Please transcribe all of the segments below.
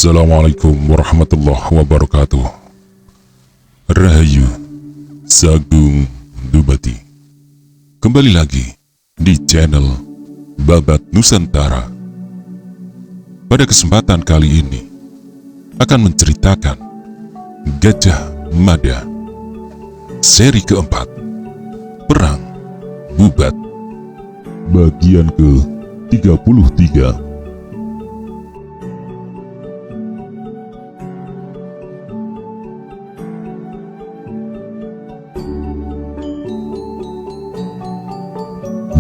Assalamualaikum warahmatullahi wabarakatuh. Rahayu Sagung Dubati. Kembali lagi di channel Babat Nusantara. Pada kesempatan kali ini akan menceritakan Gajah Mada seri keempat, Perang Bubat, bagian ke-33.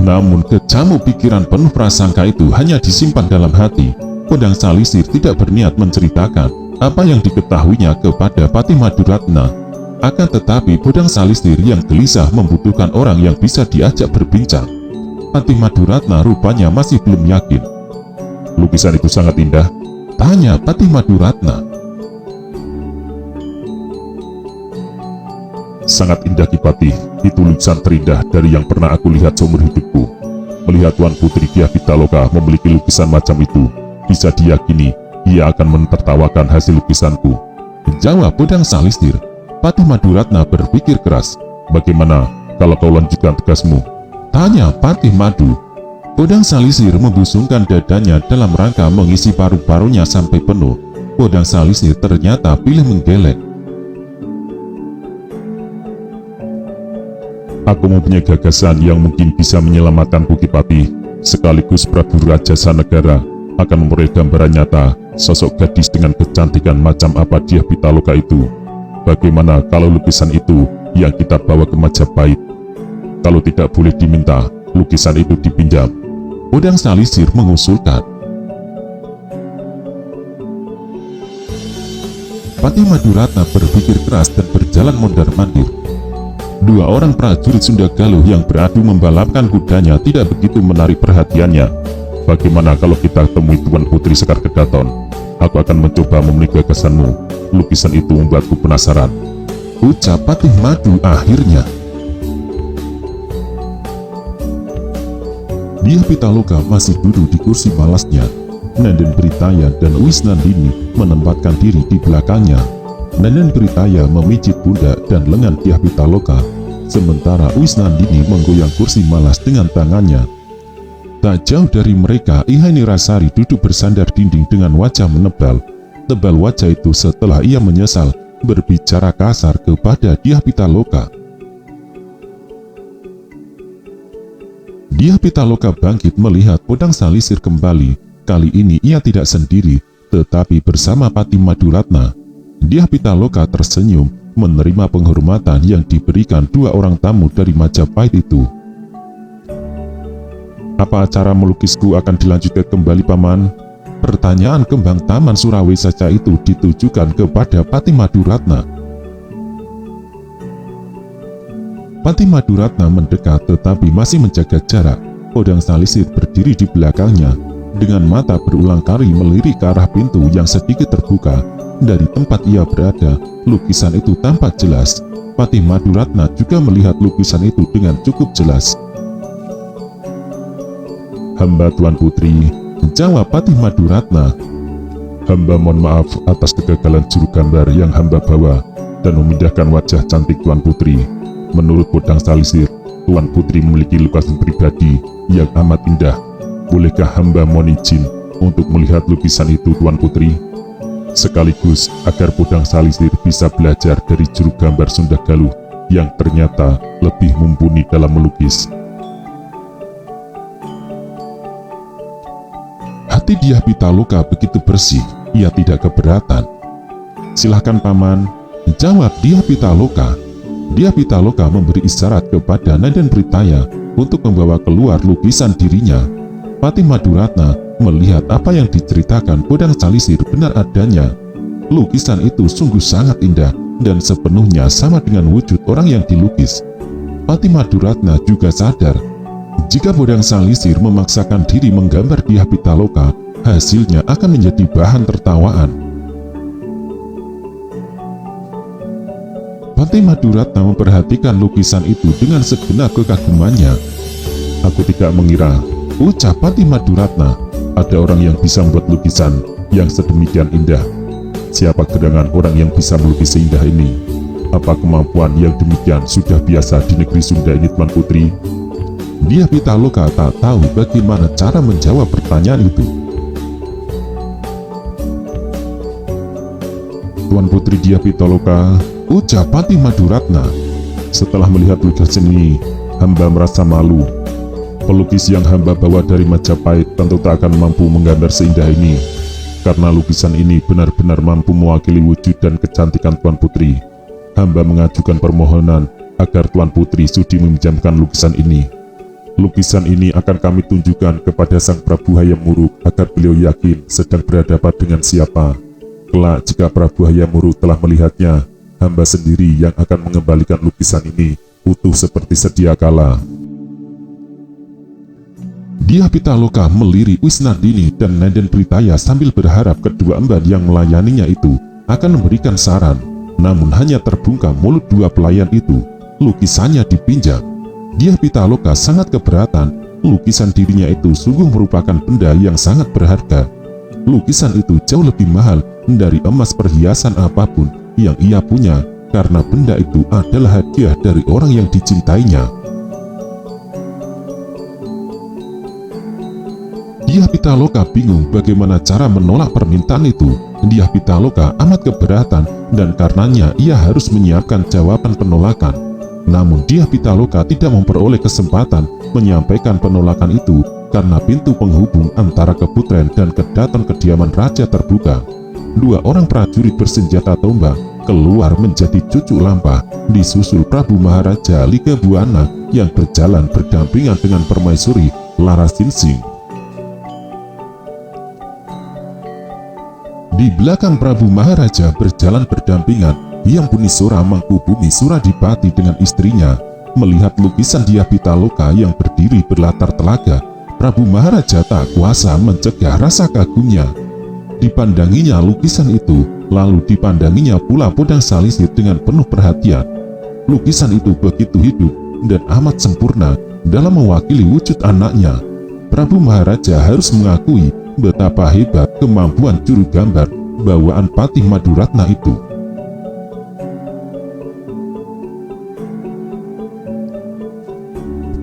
Namun kecamu pikiran penuh prasangka itu hanya disimpan dalam hati. Podang Salisir tidak berniat menceritakan apa yang diketahuinya kepada Patih Maduratna. Akan tetapi Podang Salisir yang gelisah membutuhkan orang yang bisa diajak berbincang. Patih Maduratna rupanya masih belum yakin. "Lukisan itu sangat indah?" tanya Patih Maduratna. "Sangat indah, Ki Patih. Itu lukisan terindah dari yang pernah aku lihat seumur hidupku. Melihat Tuan Putri Dyah Pitaloka memiliki lukisan macam itu, bisa diyakini ia akan menertawakan hasil lukisanku," jawab Podang Salisir. Patih Maduratna berpikir keras. "Bagaimana kalau kau lanjutkan tugasmu?" tanya Patih Madu. Podang Salisir membusungkan dadanya dalam rangka mengisi paru-parunya sampai penuh. Podang Salisir ternyata pilih menggeleng. "Aku mempunyai gagasan yang mungkin bisa menyelamatkanku, Ki Patih. Sekaligus Prabu Raja Sanegara akan memperoleh gambaran nyata sosok gadis dengan kecantikan macam apa Dyah Pitaloka itu. Bagaimana kalau lukisan itu yang kita bawa ke Majapahit? Kalau tidak boleh diminta, lukisan itu dipinjam," Podang Salisir mengusulkan. Patih Maduratna berpikir keras dan berjalan mondar-mandir. Dua orang prajurit Sunda Galuh yang beradu membalapkan kudanya tidak begitu menarik perhatiannya. "Bagaimana kalau kita temui Tuan Putri Sekar Kedaton? Aku akan mencoba memenuhi gagasanmu. Lukisan itu membuatku penasaran," ucap Patih Madu akhirnya. Dyah Pitaloka masih duduk di kursi malasnya. Nenden Britaya dan Wisnandini menempatkan diri di belakangnya. Nenden Britaya memijit pundak dan lengan Dyah Pitaloka, sementara Wisnandini menggoyang kursi malas dengan tangannya. Tak jauh dari mereka, Ihaini Rasari duduk bersandar dinding dengan wajah menebal. Tebal wajah itu setelah ia menyesal berbicara kasar kepada Dyah Pitaloka. Dyah Pitaloka bangkit melihat Podang Salisir kembali. Kali ini ia tidak sendiri, tetapi bersama Patih Maduratna. Dyah Pitaloka tersenyum menerima penghormatan yang diberikan dua orang tamu dari Majapahit itu. "Apa acara melukisku akan dilanjutkan kembali, Paman?" Pertanyaan kembang Taman Surawisesa itu ditujukan kepada Patih Maduratna. Patih Maduratna mendekat tetapi masih menjaga jarak. Podang Salisir berdiri di belakangnya dengan mata berulang kali melirik ke arah pintu yang sedikit terbuka. Dari tempat ia berada, lukisan itu tampak jelas. Patih Maduratna juga melihat lukisan itu dengan cukup jelas. "Hamba Tuan Putri," jawab Patih Maduratna. "Hamba mohon maaf atas kegagalan juru gambar yang hamba bawa dan memindahkan wajah cantik Tuan Putri. Menurut Podang Salisir, Tuan Putri memiliki lukisan pribadi yang amat indah. Bolehkah hamba mohon izin untuk melihat lukisan itu, Tuan Putri? Sekaligus agar Podang Salisir bisa belajar dari juru gambar Sunda Galuh yang ternyata lebih mumpuni dalam melukis." Hati Dyah Pitaloka begitu bersih, ia tidak keberatan. "Silahkan, Paman," jawab Dyah Pitaloka. Dyah Pitaloka memberi isyarat kepada Nenden Britaya untuk membawa keluar lukisan dirinya. Patih Maduratna melihat apa yang diceritakan Podang Salisir benar adanya. Lukisan itu sungguh sangat indah dan sepenuhnya sama dengan wujud orang yang dilukis. Patih Maduratna juga sadar, jika Podang Salisir memaksakan diri menggambar Dyah Pitaloka, hasilnya akan menjadi bahan tertawaan. Patih Maduratna memperhatikan lukisan itu dengan segenap kekagumannya. "Aku tidak mengira," ucap Patih Maduratna, "ada orang yang bisa membuat lukisan yang sedemikian indah. Siapa gerangan orang yang bisa melukis seindah ini? Apa kemampuan yang demikian sudah biasa di negeri Sunda ini, Tuan Putri? Dyah Pitaloka tak tahu bagaimana cara menjawab pertanyaan itu. Tuan Putri Dyah Pitaloka, ucap Patih Maduratna. Setelah melihat lukisan ini, hamba merasa malu. Pelukis yang hamba bawa dari Majapahit tentu tak akan mampu menggambar seindah ini, karena lukisan ini benar-benar mampu mewakili wujud dan kecantikan Tuan Putri. Hamba mengajukan permohonan agar Tuan Putri sudi meminjamkan lukisan ini. Lukisan ini akan kami tunjukkan kepada Sang Prabu Hayam Wuruk agar beliau yakin sedang berhadapan dengan siapa. Kelak jika Prabu Hayam Wuruk telah melihatnya, hamba sendiri yang akan mengembalikan lukisan ini utuh seperti sedia kala. Dyah Pitaloka melirik Wisnandini dan Nenden Britaya sambil berharap kedua emban yang melayaninya itu akan memberikan saran. Namun hanya terbungkam mulut dua pelayan itu. Lukisannya dipinjam. Dyah Pitaloka sangat keberatan. Lukisan dirinya itu sungguh merupakan benda yang sangat berharga. Lukisan itu jauh lebih mahal dari emas perhiasan apapun yang ia punya, karena benda itu adalah hadiah dari orang yang dicintainya. Dyah Pitaloka bingung bagaimana cara menolak permintaan itu. Dyah Pitaloka amat keberatan dan karenanya ia harus menyiapkan jawaban penolakan. Namun Dyah Pitaloka tidak memperoleh kesempatan menyampaikan penolakan itu karena pintu penghubung antara Keputren dan Kedaton kediaman raja terbuka. Dua orang prajurit bersenjata tombak keluar menjadi cucuk lampah, disusul Prabu Maharaja Liga Buana yang berjalan berdampingan dengan permaisuri Larasinsing. Di belakang Prabu Maharaja berjalan berdampingan Hyang Bunisura Mangkubumi Suradipati dengan istrinya. Melihat lukisan Dyah Pitaloka yang berdiri berlatar telaga, Prabu Maharaja tak kuasa mencegah rasa kagumnya. Dipandanginya lukisan itu, lalu dipandanginya pula Podang Salisir dengan penuh perhatian. Lukisan itu begitu hidup dan amat sempurna dalam mewakili wujud anaknya. Prabu Maharaja harus mengakui betapa hebat kemampuan juru gambar bawaan Patih Maduratna itu.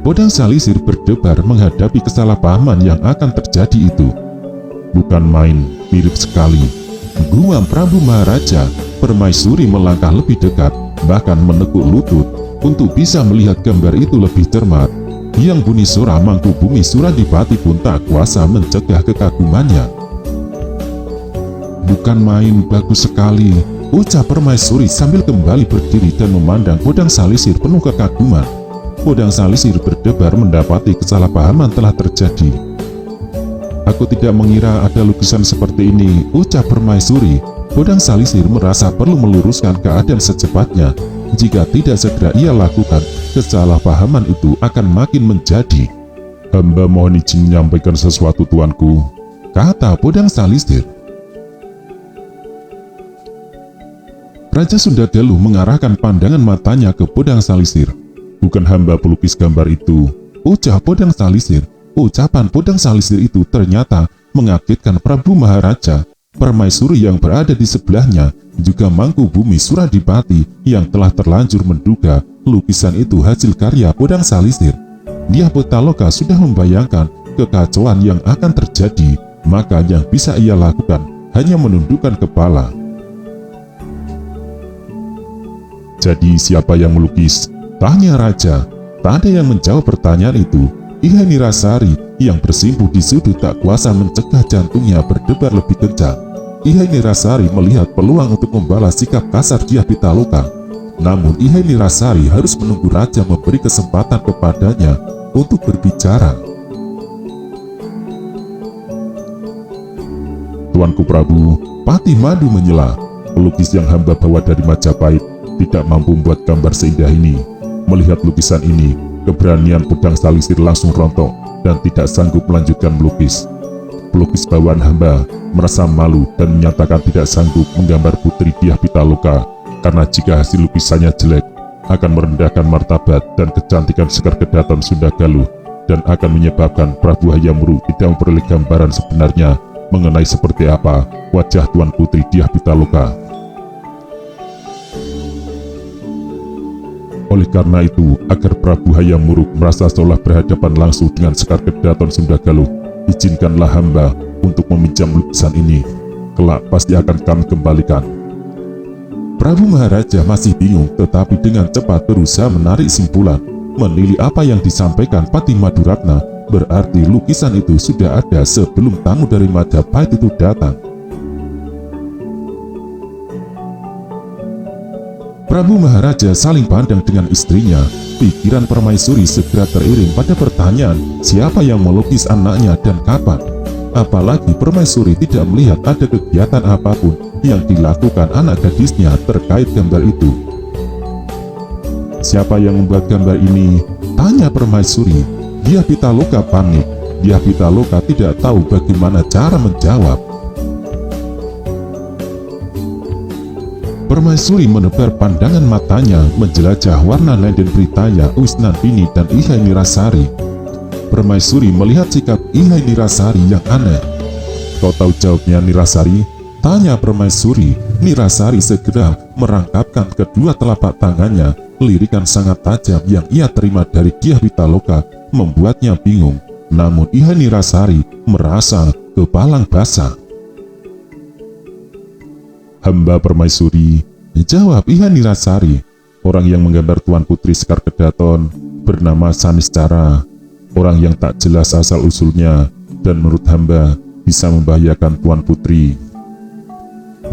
Podang Salisir berdebar menghadapi kesalahpahaman yang akan terjadi itu. Bukan main, mirip sekali. Gumam Prabu Maharaja. Permaisuri melangkah lebih dekat, bahkan menekuk lutut untuk bisa melihat gambar itu lebih cermat. Hyang Bunisura Mangkubumi Suradipati pun tak kuasa mencegah kekagumannya. Bukan main, bagus sekali, ucap permaisuri sambil kembali berdiri dan memandang Podang Salisir penuh kekaguman. Podang Salisir berdebar mendapati kesalahpahaman telah terjadi. Aku tidak mengira ada lukisan seperti ini, ucap permaisuri. Podang Salisir merasa perlu meluruskan keadaan secepatnya. Jika tidak segera ia lakukan, kesalahpahaman itu akan makin menjadi. Hamba mohon izin menyampaikan sesuatu, tuanku, kata Podang Salisir. Raja Sunda Galuh mengarahkan pandangan matanya ke Podang Salisir. Bukan hamba pelukis gambar itu, ucap Podang Salisir. Ucapan Podang Salisir itu ternyata mengagetkan Prabu Maharaja. Permaisuri yang berada di sebelahnya, juga Mangkubumi Suradipati yang telah terlanjur menduga lukisan itu hasil karya Podang Salisir. Dyah Pitaloka sudah membayangkan kekacauan yang akan terjadi, maka yang bisa ia lakukan hanya menundukkan kepala. Jadi siapa yang melukis? Tanya raja. Tak ada yang menjawab pertanyaan itu. Ihai Nirasari yang bersimpuh di sudut tak kuasa mencegah jantungnya berdebar lebih kencang. Ihai Nirasari melihat peluang untuk membalas sikap kasar Dyah Pitaloka. Namun Ihai Nirasari harus menunggu raja memberi kesempatan kepadanya untuk berbicara. Tuanku Prabu, Patih Madu menyela. Pelukis yang hamba bawa dari Majapahit tidak mampu membuat gambar seindah ini. Melihat lukisan ini, keberanian Podang Salisir langsung rontok dan tidak sanggup melanjutkan melukis. Pelukis bawaan hamba merasa malu dan menyatakan tidak sanggup menggambar Putri Dyah Pitaloka karena jika hasil lukisannya jelek akan merendahkan martabat dan kecantikan Sekar Kedaton Sunda Galuh dan akan menyebabkan Prabu Hayam Wuruk tidak memperoleh gambaran sebenarnya mengenai seperti apa wajah Tuan Putri Dyah Pitaloka. Oleh karena itu, agar Prabu Hayam Wuruk merasa seolah berhadapan langsung dengan Sekar Kedaton Sundagaluh, izinkanlah hamba untuk meminjam lukisan ini. Kelak pasti akan kami kembalikan. Prabu Maharaja masih bingung, tetapi dengan cepat berusaha menarik simpulan. Menilai apa yang disampaikan Patih Maduratna, berarti lukisan itu sudah ada sebelum tamu dari Majapahit itu datang. Prabu Maharaja saling pandang dengan istrinya. Pikiran Permaisuri segera teriring pada pertanyaan siapa yang melukis anaknya dan kapan. Apalagi Permaisuri tidak melihat ada kegiatan apapun yang dilakukan anak gadisnya terkait gambar itu. Siapa yang membuat gambar ini? Tanya Permaisuri. Dyah Pitaloka panik. Dyah Pitaloka tidak tahu bagaimana cara menjawab. Permaisuri menebar pandangan matanya menjelajah warna Nenden Britaya, Wisnandini, dan Ihai Nirasari. Permaisuri melihat sikap Ihai Nirasari yang aneh. Kau tahu jawabnya Nirasari? Tanya Permaisuri. Nirasari segera merangkapkan kedua telapak tangannya. Lirikan sangat tajam yang ia terima dari Dyah Pitaloka membuatnya bingung. Namun Ihai Nirasari merasa kepalang basah. Hamba Permaisuri, jawab Ihai Nirasari. Orang yang menggambar Tuan Putri Sekar Kedaton bernama Saniscara, orang yang tak jelas asal-usulnya dan menurut hamba bisa membahayakan Tuan Putri.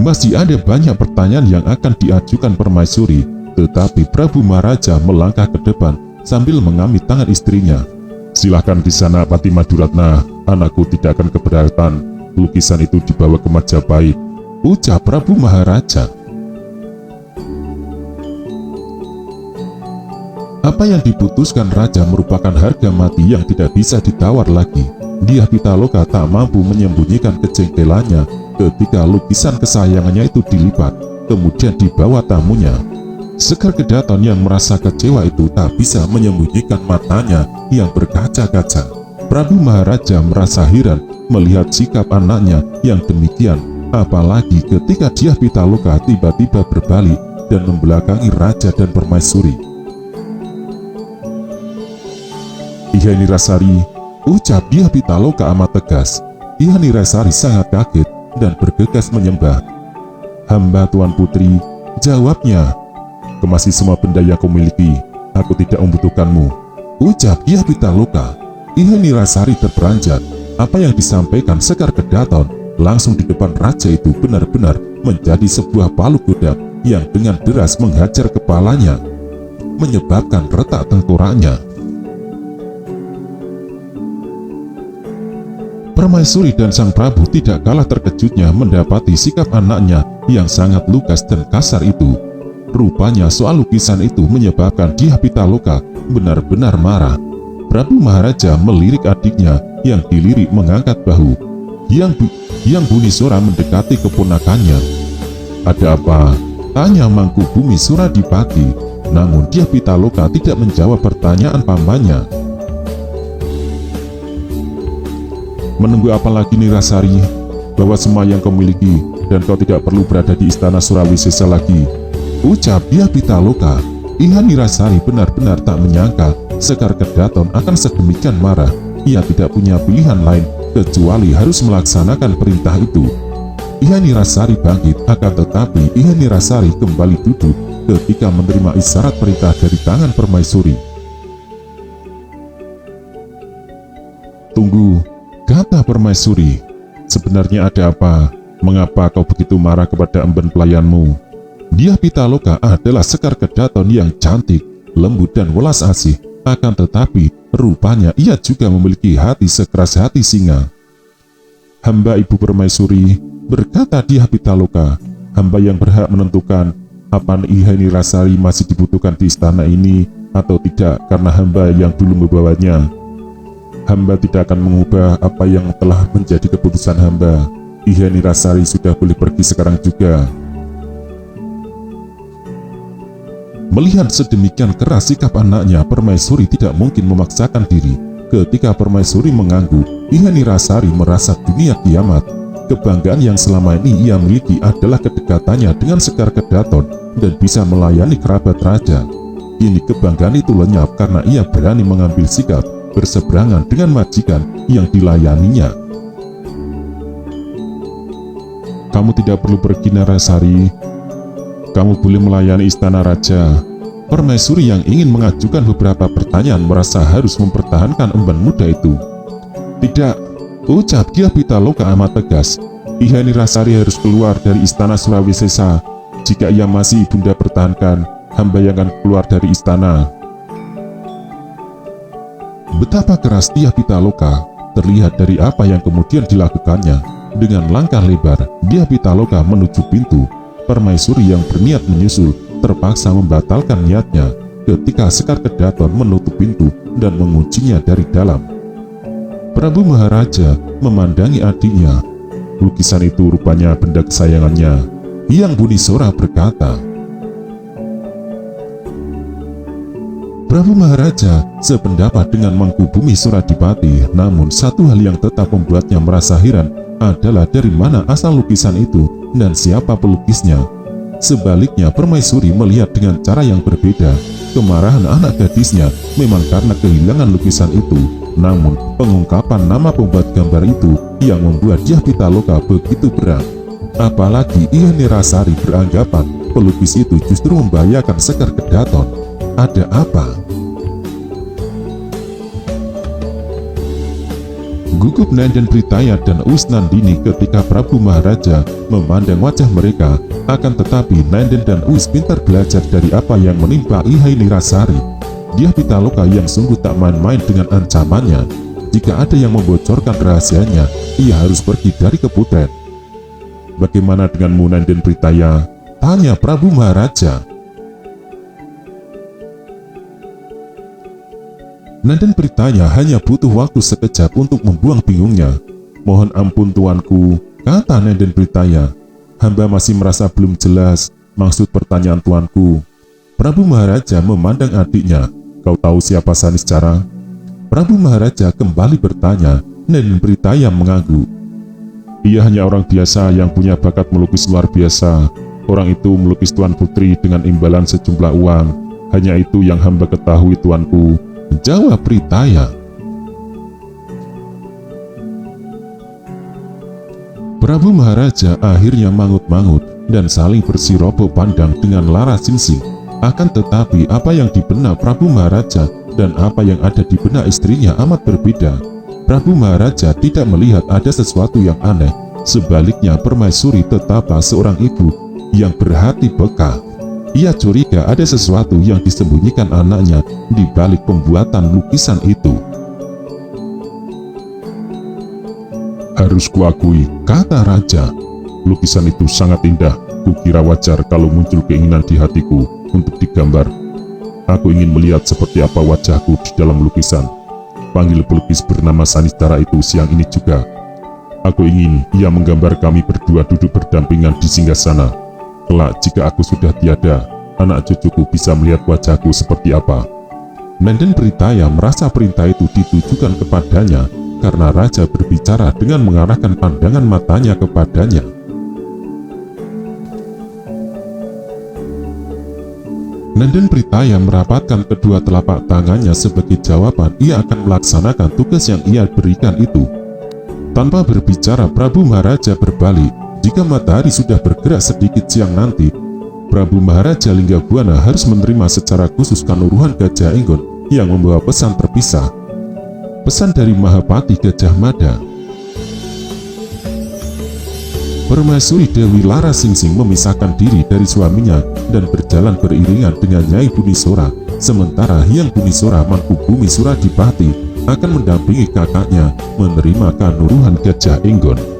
Masih ada banyak pertanyaan yang akan diajukan Permaisuri, tetapi Prabu Maharaja melangkah ke depan sambil mengambil tangan istrinya. Silahkan di sana Patih Maduratna, anakku tidak akan keberatan lukisan itu dibawa ke Majapahit, ucap Prabu Maharaja. Apa yang diputuskan raja merupakan harga mati yang tidak bisa ditawar lagi. Dyah Pitaloka tak mampu menyembunyikan kejengkelannya ketika lukisan kesayangannya itu dilipat, kemudian dibawa tamunya. Sekar Kedaton yang merasa kecewa itu tak bisa menyembunyikan matanya yang berkaca-kaca. Prabu Maharaja merasa heran melihat sikap anaknya yang demikian, apalagi ketika Dyah Pitaloka tiba-tiba berbalik dan membelakangi raja dan Permaisuri. Ihai Nirasari, ucap Dyah Pitaloka amat tegas. Ihai Nirasari sangat kaget dan bergegas menyembah. Hamba Tuan Putri, jawabnya. Kemasi semua benda yang kau miliki, aku tidak membutuhkanmu, ucap Dyah Pitaloka. Ihai Nirasari terperanjat. Apa yang disampaikan Sekar Kedaton langsung di depan raja itu benar-benar menjadi sebuah palu godam yang dengan deras menghajar kepalanya, menyebabkan retak tengkoraknya. Permaisuri dan sang Prabu tidak kalah terkejutnya mendapati sikap anaknya yang sangat lugas dan kasar itu. Rupanya soal lukisan itu menyebabkan Dyah Pitaloka benar-benar marah. Prabu Maharaja melirik adiknya yang dilirik mengangkat bahu. Yang Buni Sora mendekati keponakannya. Ada apa? Tanya Mangku Bumi Suradipati. Namun Dyah Pitaloka tidak menjawab pertanyaan pamannya. Menunggu apa lagi Nirasari? Bawa semua yang kau miliki dan kau tidak perlu berada di istana Surawisesa lagi, ucap Dyah Pitaloka. Ihai Nirasari benar-benar tak menyangka Sekar Kedaton akan sedemikian marah. Ia tidak punya pilihan lain kecuali harus melaksanakan perintah itu. Ihai Nirasari bangkit, akan tetapi Ihai Nirasari kembali duduk ketika menerima isyarat perintah dari tangan Permaisuri. Tunggu, kata Permaisuri. Sebenarnya ada apa? Mengapa kau begitu marah kepada emben pelayanmu? Dyah Pitaloka adalah Sekar Kedaton yang cantik, lembut dan welas asih. Akan tetapi, rupanya ia juga memiliki hati sekeras hati singa. Hamba Ibu Permaisuri, berkata Dyah Pitaloka, hamba yang berhak menentukan apa Ihai Nirasari masih dibutuhkan di istana ini atau tidak karena hamba yang dulu membawanya. Hamba tidak akan mengubah apa yang telah menjadi keputusan hamba. Ihai Nirasari sudah boleh pergi sekarang juga. Melihat sedemikian keras sikap anaknya, Permaisuri tidak mungkin memaksakan diri. Ketika Permaisuri mengangguk, Ihai Nirasari merasa dunia kiamat. kebanggaan yang selama ini ia miliki adalah kedekatannya dengan Sekar Kedaton dan bisa melayani kerabat raja. Kini kebanggaan itu lenyap karena ia berani mengambil sikap berseberangan dengan majikan yang dilayaninya. Kamu tidak perlu pergi, Narasari. Kamu boleh melayani istana raja. Permaisuri yang ingin mengajukan beberapa pertanyaan merasa harus mempertahankan emban muda itu. Tidak, ucap Dyah Pitaloka amat tegas. Ihai Nirasari harus keluar dari istana Surawisesa. Jika ia masih ibunda pertahankan, hamba yang akan keluar dari istana. Betapa keras Dyah Pitaloka terlihat dari apa yang kemudian dilakukannya. Dengan langkah lebar, Dyah Pitaloka menuju pintu. Permaisuri yang berniat menyusul terpaksa membatalkan niatnya ketika Sekar Kedaton menutup pintu dan menguncinya dari dalam. Prabu Maharaja memandangi adiknya. Lukisan itu rupanya benda kesayangannya. Hyang Bunisora berkata. Prabu Maharaja sependapat dengan Mangku Bumi Suradipati, namun satu hal yang tetap membuatnya merasa heran adalah dari mana asal lukisan itu dan siapa pelukisnya. Sebaliknya, Permaisuri melihat dengan cara yang berbeda. Kemarahan anak gadisnya memang karena kehilangan lukisan itu, namun pengungkapan nama pembuat gambar itu yang membuat Dyah Pitaloka begitu berat. Apalagi Ihai Nirasari beranggapan pelukis itu justru membahayakan Sekar Kedaton. Ada apa? Gugup Nenden Britaya dan Uis Nandini ketika Prabu Maharaja memandang wajah mereka. Akan tetapi Nenden dan Uis pintar belajar dari apa yang menimpa Ihai Nirasari. Dyah Pitaloka yang sungguh tak main-main dengan ancamannya. Jika ada yang membocorkan rahasianya, ia harus pergi dari Keputren. Bagaimana denganmu, Nenden Britaya? Tanya Prabu Maharaja. Nenden Britaya hanya butuh waktu sekejap untuk membuang bingungnya. Mohon ampun tuanku, kata Nenden Britaya. Hamba masih merasa belum jelas maksud pertanyaan tuanku. Prabu Maharaja memandang adiknya. Kau tahu siapa Saniscara? Prabu Maharaja kembali bertanya. Nenden Britaya mengangguk. Ia hanya orang biasa yang punya bakat melukis luar biasa. Orang itu melukis Tuan Putri dengan imbalan sejumlah uang. Hanya itu yang hamba ketahui, tuanku, jawab Britaya. Prabu Maharaja akhirnya mangut-mangut dan saling bersirobo pandang dengan Lara Singsing. Akan tetapi apa yang di benak Prabu Maharaja dan apa yang ada di benak istrinya amat berbeda. Prabu Maharaja tidak melihat ada sesuatu yang aneh. Sebaliknya, Permaisuri tetaplah seorang ibu yang berhati peka. Ia curiga ada sesuatu yang disembunyikan anaknya di balik pembuatan lukisan itu. Harus kuakui, kata raja, lukisan itu sangat indah. Kukira wajar kalau muncul keinginan di hatiku untuk digambar. Aku ingin melihat seperti apa wajahku di dalam lukisan. Panggil pelukis bernama Saniscara itu siang ini juga. Aku ingin ia menggambar kami berdua duduk berdampingan di singgasana. Kelak jika aku sudah tiada, anak cucuku bisa melihat wajahku seperti apa. Nenden Britaya merasa perintah itu ditujukan kepadanya karena raja berbicara dengan mengarahkan pandangan matanya kepadanya. Nenden Britaya merapatkan kedua telapak tangannya sebagai jawaban ia akan melaksanakan tugas yang ia berikan itu. Tanpa berbicara, Prabu Maharaja berbalik. Jika matahari sudah bergerak sedikit siang nanti, Prabu Maharaja Linggabuana harus menerima secara khusus Kanuruhan Gajah Enggon yang membawa pesan terpisah. Pesan dari Mahapati Gajah Mada. Permaisuri Dewi Lara Singsing memisahkan diri dari suaminya dan berjalan beriringan dengan Nyai Bunisora, sementara Hyang Bunisora Mangku Bumi Suradipati akan mendampingi kakaknya menerima Kanuruhan Gajah Enggon.